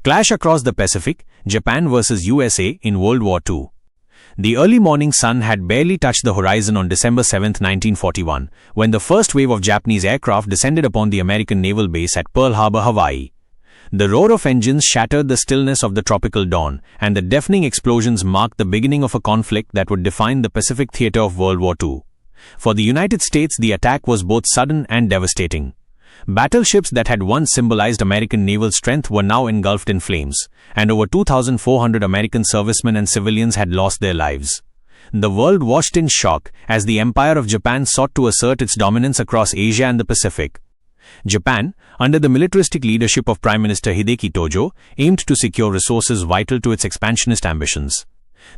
Clash across the Pacific, Japan versus USA in World War II. The early morning sun had barely touched the horizon on December 7, 1941, when the first wave of Japanese aircraft descended upon the American naval base at Pearl Harbor, Hawaii. The roar of engines shattered the stillness of the tropical dawn, and the deafening explosions marked the beginning of a conflict that would define the Pacific theater of World War II. For the United States, the attack was both sudden and devastating. Battleships that had once symbolized American naval strength were now engulfed in flames, and over 2,400 American servicemen and civilians had lost their lives. The world watched in shock as the Empire of Japan sought to assert its dominance across Asia and the Pacific. Japan, under the militaristic leadership of Prime Minister Hideki Tojo, aimed to secure resources vital to its expansionist ambitions.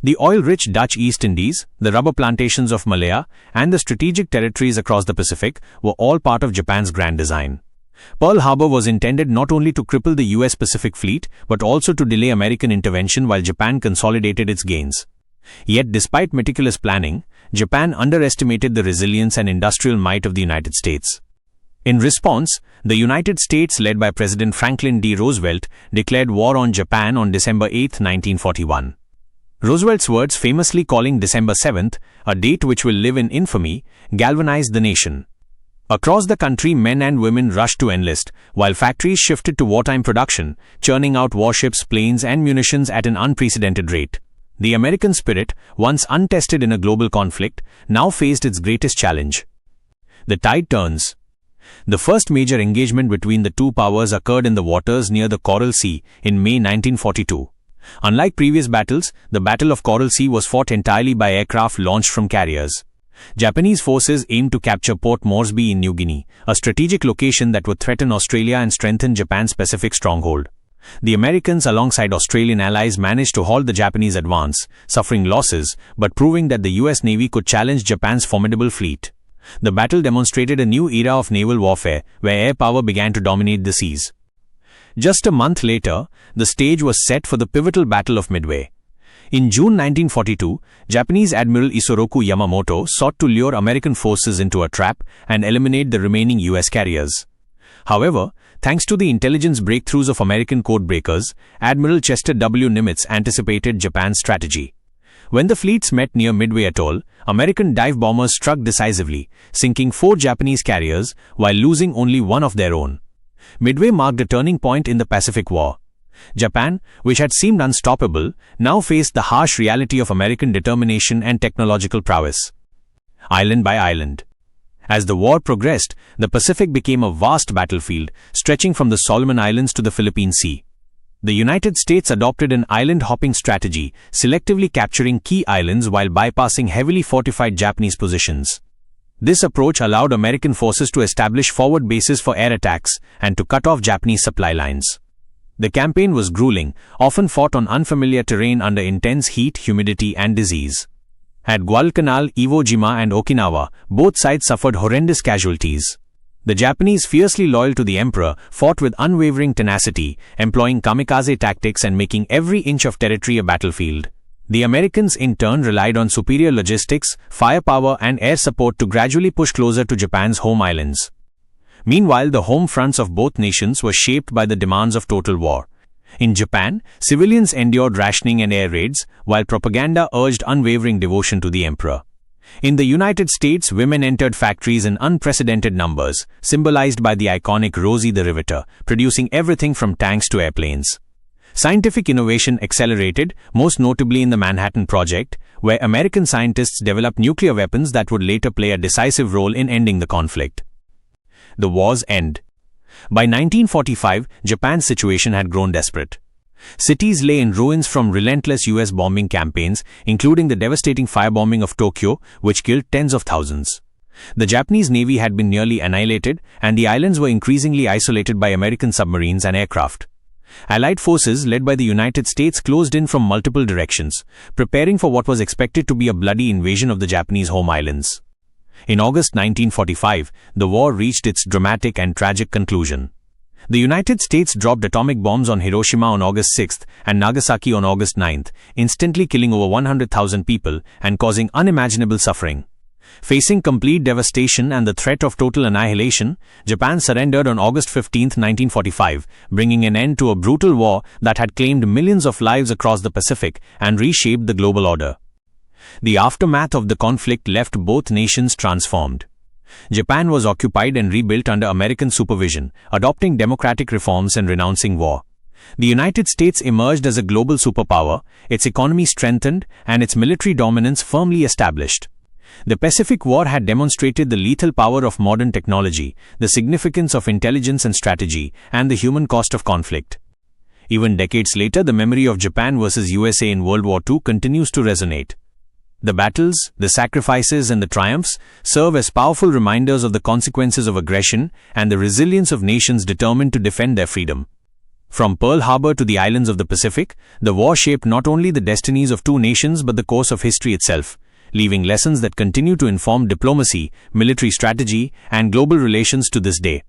The oil-rich Dutch East Indies, the rubber plantations of Malaya, and the strategic territories across the Pacific were all part of Japan's grand design. Pearl Harbor was intended not only to cripple the US Pacific Fleet, but also to delay American intervention while Japan consolidated its gains. Yet despite meticulous planning, Japan underestimated the resilience and industrial might of the United States. In response, the United States, led by President Franklin D. Roosevelt, declared war on Japan on December 8, 1941. Roosevelt's words, famously calling December 7th, a date which will live in infamy, galvanized the nation. Across the country, men and women rushed to enlist, while factories shifted to wartime production, churning out warships, planes, and munitions at an unprecedented rate. The American spirit, once untested in a global conflict, now faced its greatest challenge. The tide turns. The first major engagement between the two powers occurred in the waters near the Coral Sea in May 1942. Unlike previous battles, the Battle of Coral Sea was fought entirely by aircraft launched from carriers. Japanese forces aimed to capture Port Moresby in New Guinea, a strategic location that would threaten Australia and strengthen Japan's Pacific stronghold. The Americans, alongside Australian allies, managed to halt the Japanese advance, suffering losses, but proving that the US Navy could challenge Japan's formidable fleet. The battle demonstrated a new era of naval warfare, where air power began to dominate the seas. Just a month later, the stage was set for the pivotal Battle of Midway. In June 1942, Japanese Admiral Isoroku Yamamoto sought to lure American forces into a trap and eliminate the remaining US carriers. However, thanks to the intelligence breakthroughs of American codebreakers, Admiral Chester W. Nimitz anticipated Japan's strategy. When the fleets met near Midway Atoll, American dive bombers struck decisively, sinking 4 Japanese carriers while losing only one of their own. Midway marked a turning point in the Pacific War. Japan, which had seemed unstoppable, now faced the harsh reality of American determination and technological prowess. Island by island. As the war progressed, the Pacific became a vast battlefield, stretching from the Solomon Islands to the Philippine Sea. The United States adopted an island-hopping strategy, selectively capturing key islands while bypassing heavily fortified Japanese positions. This approach allowed American forces to establish forward bases for air attacks and to cut off Japanese supply lines. The campaign was grueling, often fought on unfamiliar terrain under intense heat, humidity, and disease. At Guadalcanal, Iwo Jima, and Okinawa, both sides suffered horrendous casualties. The Japanese, fiercely loyal to the emperor, fought with unwavering tenacity, employing kamikaze tactics and making every inch of territory a battlefield. The Americans, in turn, relied on superior logistics, firepower, and air support to gradually push closer to Japan's home islands. Meanwhile, the home fronts of both nations were shaped by the demands of total war. In Japan, civilians endured rationing and air raids, while propaganda urged unwavering devotion to the emperor. In the United States, women entered factories in unprecedented numbers, symbolized by the iconic Rosie the Riveter, producing everything from tanks to airplanes. Scientific innovation accelerated, most notably in the Manhattan Project, where American scientists developed nuclear weapons that would later play a decisive role in ending the conflict. The war's end. By 1945, Japan's situation had grown desperate. Cities lay in ruins from relentless US bombing campaigns, including the devastating firebombing of Tokyo, which killed tens of thousands. The Japanese Navy had been nearly annihilated, and the islands were increasingly isolated by American submarines and aircraft. Allied forces, led by the United States, closed in from multiple directions, preparing for what was expected to be a bloody invasion of the Japanese home islands. In August 1945, the war reached its dramatic and tragic conclusion. The United States dropped atomic bombs on Hiroshima on August 6 and Nagasaki on August 9, instantly killing over 100,000 people and causing unimaginable suffering. Facing complete devastation and the threat of total annihilation, Japan surrendered on August 15, 1945, bringing an end to a brutal war that had claimed millions of lives across the Pacific and reshaped the global order. The aftermath of the conflict left both nations transformed. Japan was occupied and rebuilt under American supervision, adopting democratic reforms and renouncing war. The United States emerged as a global superpower, its economy strengthened, and its military dominance firmly established. The Pacific War had demonstrated the lethal power of modern technology, the significance of intelligence and strategy, and the human cost of conflict. Even decades later, the memory of Japan versus USA in World War II continues to resonate. The battles, the sacrifices, and the triumphs serve as powerful reminders of the consequences of aggression and the resilience of nations determined to defend their freedom. From Pearl Harbor to the islands of the Pacific, the war shaped not only the destinies of two nations but the course of history itself, leaving lessons that continue to inform diplomacy, military strategy, and global relations to this day.